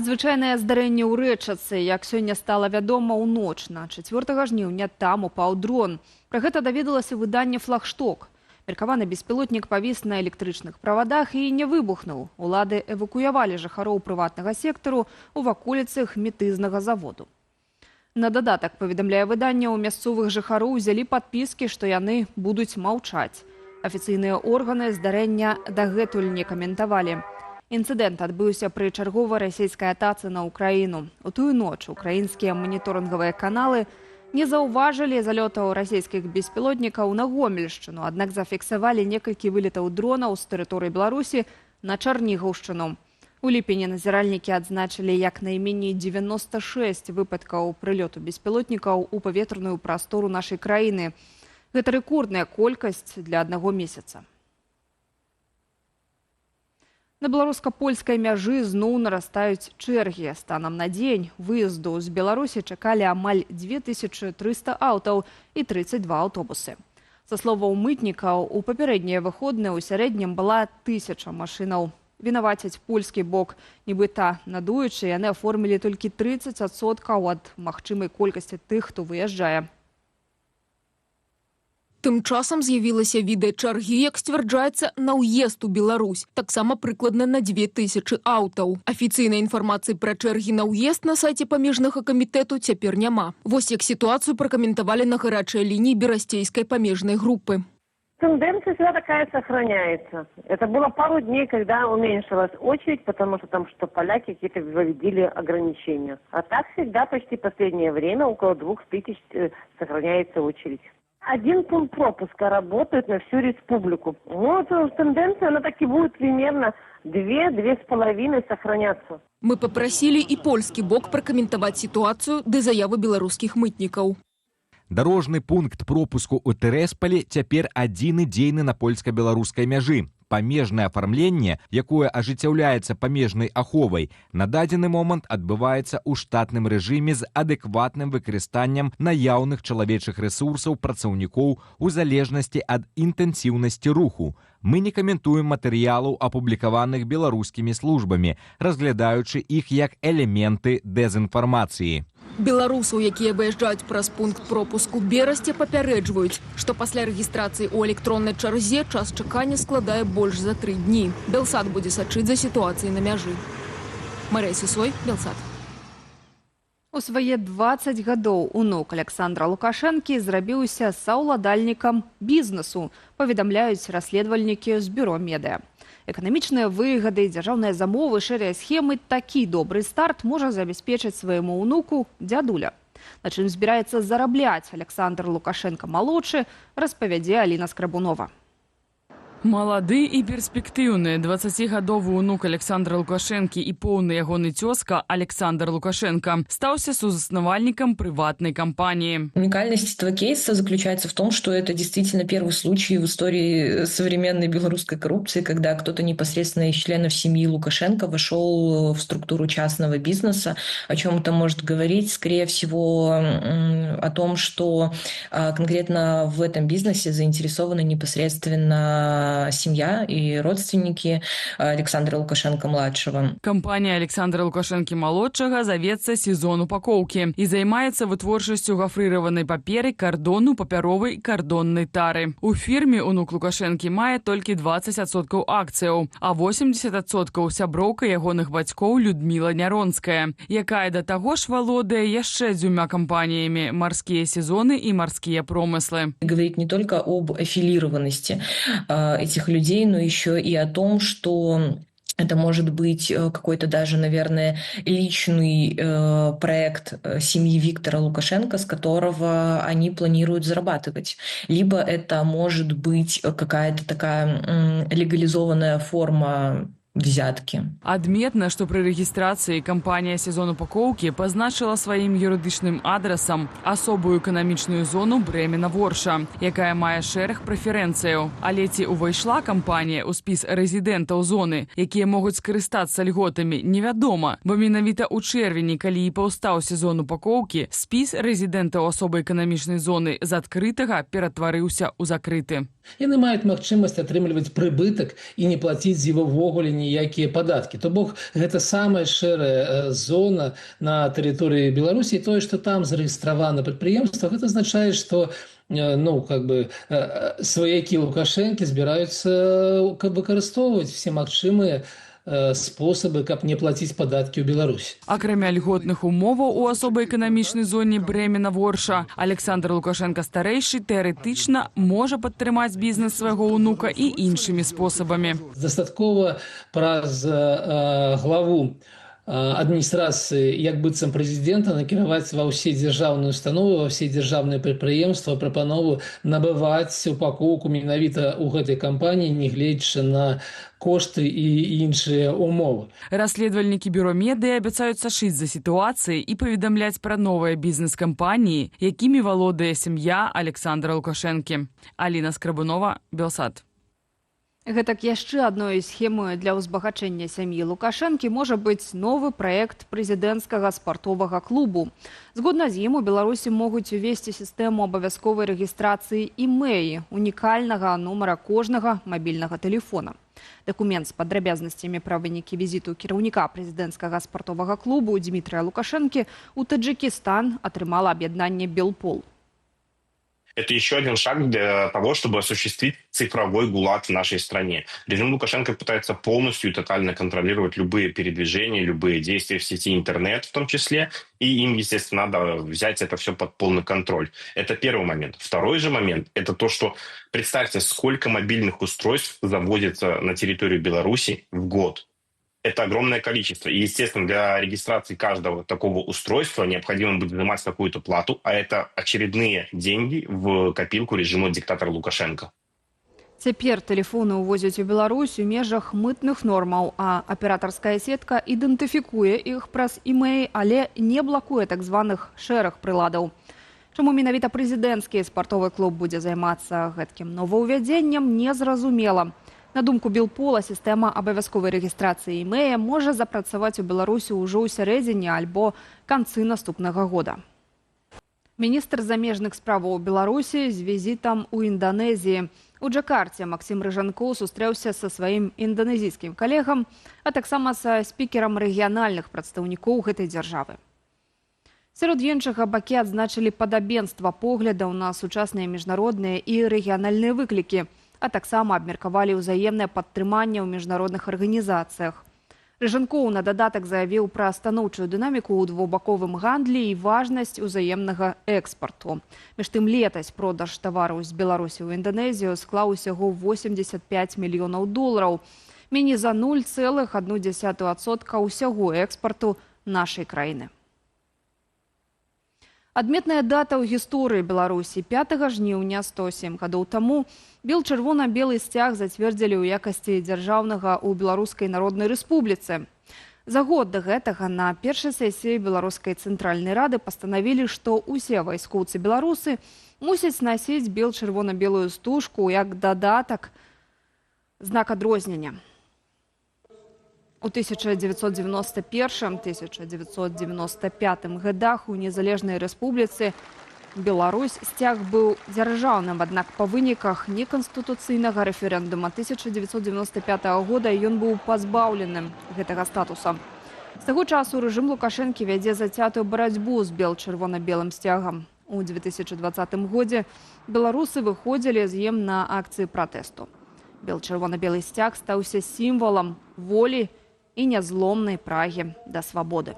Звычайнае здарэнне ў Рэчацы, як сёння стала вядома, ў ноч на 4 жніўня там упаў дрон. Пра гэта даведалася выданне «Флагшток». Меркаваны беспілотнік павіс на электрычных правадах і не выбухнуў. Улады эвакуявалі жыхароў прыватнага сектару ў ваколіцах метызнага заводу. На дадатак, паведамляе выданне, у мясцовых жыхароў узялі падпіскі, што яны будуць маўчаць. Афіцыйныя органы здарэння дагэтуль не каментавалі. Інцыдэнт адбыўся пры чарговай расійскай атацы на Украіну. У тую ноч украінскія маніторынгавыя каналы не заўважылі залётаў расійскіх беспілотнікаў на Гомельшчыну, аднак зафіксавалі некалькі вылетаў дронаў з тэрыторыі Беларусі на Чарнігаўшчыну. У ліпені назіральнікі адзначылі як найменей 96 выпадкаў прылёту беспілотнікаў у паветраную прастору нашай краіны. Гэта рэкордная колькасць для аднаго месяца. На беларуска-польскай мяжы зноў нарастаюць чэргі. Станам на дзень выезду з Беларусі чакалі амаль 2300 аўтаў і 32 аўтобусы. Са словаў мытнікаў, у папярэднія выходныя ў сярэднім была 1000 машынаў. Вінавацяць польскі бок. Нібыта надуючы, яны аформілі толькі 30% ад магчымай колькасці тых, хто выязджае. Тым часам з'явілася відэа чаргі, як сцвярджаецца, на ўезд у Беларусь. Таксама прыкладна на 2000 аўтаў. Афіцыйнай інфармацыі пра чэргі на ўезд на сайце памежнага камітэту цяпер няма. Вось як сітуацыю пракаментавалі на гарачай лініі берасцейскай памежнай групы. Тенденция всегда такая сохраняется. Это было пару дней, когда уменьшилась очередь, потому что там что поляки какие-то вводили ограничения. А так всегда почти последнее время около 2000 сохраняется очередь. Один пункт пропуска работает на всю республику. Вот тенденция, она так и будет примерно 2–2,5 сохраняться. Мы попросили и польский бок прокомментовать ситуацию до заявы белорусских мытников. Дарожны пункт пропуску ў Тэресполі цяпер адзіны дзейны на польска-беларускай мяжы. Памежнае афармленне, якое ажыццяўляецца памежнай аховай, на дадзены момант адбываецца ў штатным рэжыме з адэкватным выкарыстаннем наяўных чалавечых рэсурсаў працаўнікоў у залежнасці ад інтэнсіўнасці руху. Мы не каментуем матэрыялаў, апублікаваных беларускімі службамі, разглядаючы іх як элементы дэзінфармацыі. Беларусаў, якія выязджаюць праз пункт пропуску Берасці, папярэджваюць, што пасля рэгістрацыі ў электроннай чарзе час чакання складае больш за 3 дні. Белсат будзе сачыць за сітуацыяй на мяжы. Марыя Сысой, Белсат. У свае 20 гадоў унук Александра Лукашэнкі зрабіўся саўладальнікам бізнесу, паведамляюць расследавальнікі з бюро медыа. Эканамічныя выгады, дзяржаўныя замовы, шэрыя схемы – такі добры старт можа забяспечыць свайму ўнуку дзядуля. На чым збіраецца зарабляць Александр Лукашенко-малодшы, распавядзе Аліна Скрабунова. Малады і перспектыўны 20-гадовы ўнук Александра Лукашэнкі і поўны ягоны цёзка Александр Лукашенко стаўся сузаснавальником приватной компании. Уникальность этого кейса заключается в том, что это действительно первый случай в истории современной белорусской коррупции, когда кто-то непосредственно из членов семьи Лукашенко вошел в структуру частного бизнеса. О чем это может говорить? Скорее всего, о том, что конкретно в этом бизнесе заинтересованы непосредственно семья и родственники Александра Лукашенко-младшего. Компания Александра Лукашенко-малодшага завецца «Сезон упакоўкі» і займаецца вытворчасцю гафрыраванай паперы, кардону, папяровай, кардоннай тары. У фірме ўнук Лукашэнкі мае толькі 20% акцыяў, а 80% сяброўка ягоных бацькоў Людмила Няронская, якая да таго ж валодае яшчэ 2 кампаніямі «Марскія сезоны» и «Марскія промыслы». Говорит не только об аффилированности этих людей, но еще и о том, что это может быть какой-то даже, наверное, личный проект семьи Виктора Лукашенко, с которого они планируют зарабатывать. Либо это может быть какая-то такая легализованная форма взятки. Адметна, што пры рэгістрацыі кампанія «Сезон упакоўкі» пазначыла сваім юрыдычным адрасам асобую эканамічную зону Брэмена-Ворша, якая мае шэраг прэферэнцыяў. Але ці ўвайшла кампанія ў спіс рэзідэнтаў зоны, якія могуць скарыстацца льготамі, невядома, бо менавіта ў чэрвені, калі і паўстаў «Сезон упакоўкі», спіс рэзідэнтаў асобай эканамічнай зоны з адкрытага ператварыўся ў закрыты. Яны маюць магчымасць атрымліваць прыбытак і не плаціць з яго ввогуле ніякія падаткі. То бок гэта самая шэрая зона на тэрыторыі Беларусі. І тое, што там зарэгістравана прадпрыемства, гэта азначае, што сваякі Лукашэнкі збіраюцца выкарыстоўваць все магчымыя способы, каб не платіць падаткі ў Беларусі. Акрамя льготных умоваў у асобай эканамічнай зоне Бремена-Ворша, Александр Лукашенко старэйшы тэарэтычна можа падтрымаць бізнес свайго ўнука і іншымі спосабамі. Дастаткова праз главу адміністрацыі, як быццам прэзідэнта, накіраваць ва ўсе дзяржаўныя установы, ва ўсе дзяржаўныя прадпрыемствы прапанову набываць упакоўку менавіта ў гэтай кампаніі, нягледзячы на кошты і іншыя умовы. Расследавальнікі бюро медыа абяцаюць сашыць за сітуацыяй і паведамляць пра новыя бізнес-кампаніі, якімі валодае сям'я Александра Лукашэнкі. Аліна Скрабунова, Белсат. Гэтак яшчэ адной схемой для ўзбагачэння сям'і Лукашэнкі можа быць новы праект прэзідэнцкага спартовага клубу. Згодна з ім у Беларусі могуць увесці сістэму абавязковай рэгістрацыі імэі, унікальнага нумара кожнага мабільнага тэлефона. Дакумент з падрабязнасцямі пра вынікі візіту кіраўніка прэзідэнцкага спартовага клубу Дмітрыя Лукашэнкі у Таджикистан атрымала аб'яднанне «Белпол». Это еще один шаг для того, чтобы осуществить цифровой ГУЛАГ в нашей стране. Режим Лукашенко пытается полностью и тотально контролировать любые передвижения, любые действия в сети интернет в том числе. И им, естественно, надо взять это все под полный контроль. Это первый момент. Второй же момент – это то, что представьте, сколько мобильных устройств заводится на территорию Беларуси в год. Это огромное количество. И, естественно, для регистрации каждого такого устройства необходимо будет взимать какую-то плату, а это очередные деньги в копилку режима диктатора Лукашенко. Цяпер тэлефоны ўвозяць у Беларусь у межах мытных нормаў, а аператарская сетка ідэнтыфікуе іх праз імэй, але не блакуе так званых шэрых прыладаў. Чаму менавіта прэзідэнцкі спартовы клуб будзе займацца гэткім новаўвядзеннем, незразумела. На думку Белпола, сістэма абавязковай рэгістрацыі імэя можа запрацаваць у Беларусі ўжо ў сярэдзіне альбо канцы наступнага года. Міністр замежных справаў Беларусі з візітам у Інданезіі. У Джакарце Максім Рыжанкоў сустрэўся са сваім інданезійскім калегам, а таксама са спікерам рэгіянальных прадстаўнікоў гэтай дзяржавы. Сярод іншага бакі адзначылі падабенства поглядаў на сучасныя міжнародныя і рэгіянальныя выклікі, а таксама абмеркавалі ўзаемнае падтрыманне ў міжнародных арганізацыях. Рыжанкоў на дадатак заявіў пра станоўчую дынаміку ў двухбаковым гандлі і важнасць узаемнага экспарту. Між тым летась продаж тавараў з Беларусі ў Інданезію склаў усяго $85 мільёнаў, меней за 0,1% ўсяго экспарту нашай краіны. Адметная дата ў гісторыі Беларусі. 5 жніўня 107 гадоў таму бел-чырвона-белы сцяг зацвердзілі ў якасці дзяржаўнага ў Беларускай Народнай Рэспубліцы. За год да гэтага на першай сесіі Беларускай Цэнтральнай Рады пастанавілі, што ўсе вайскоўцы-беларусы мусяць насіць бел-чырвона-белую стужку як дадатак, знак адрознення. У 1991-1995 годах у незалежнай рэспубліцы Беларусь сцяг быў дзяржаўным, аднак па выніках неканстытуцыйнага рэферэндума 1995 года ён быў пазбаўленым гэтага статуса. З таго часу рэжым Лукашэнкі вядзе зацятую барацьбу з бел-чырвона-белым сцягам. У 2020 годзе беларусы выходзілі з ім на акцыі пратэсту. Бел-чырвона-белы сцяг стаўся сімвалам волі і нязломнай прагі да свабоды.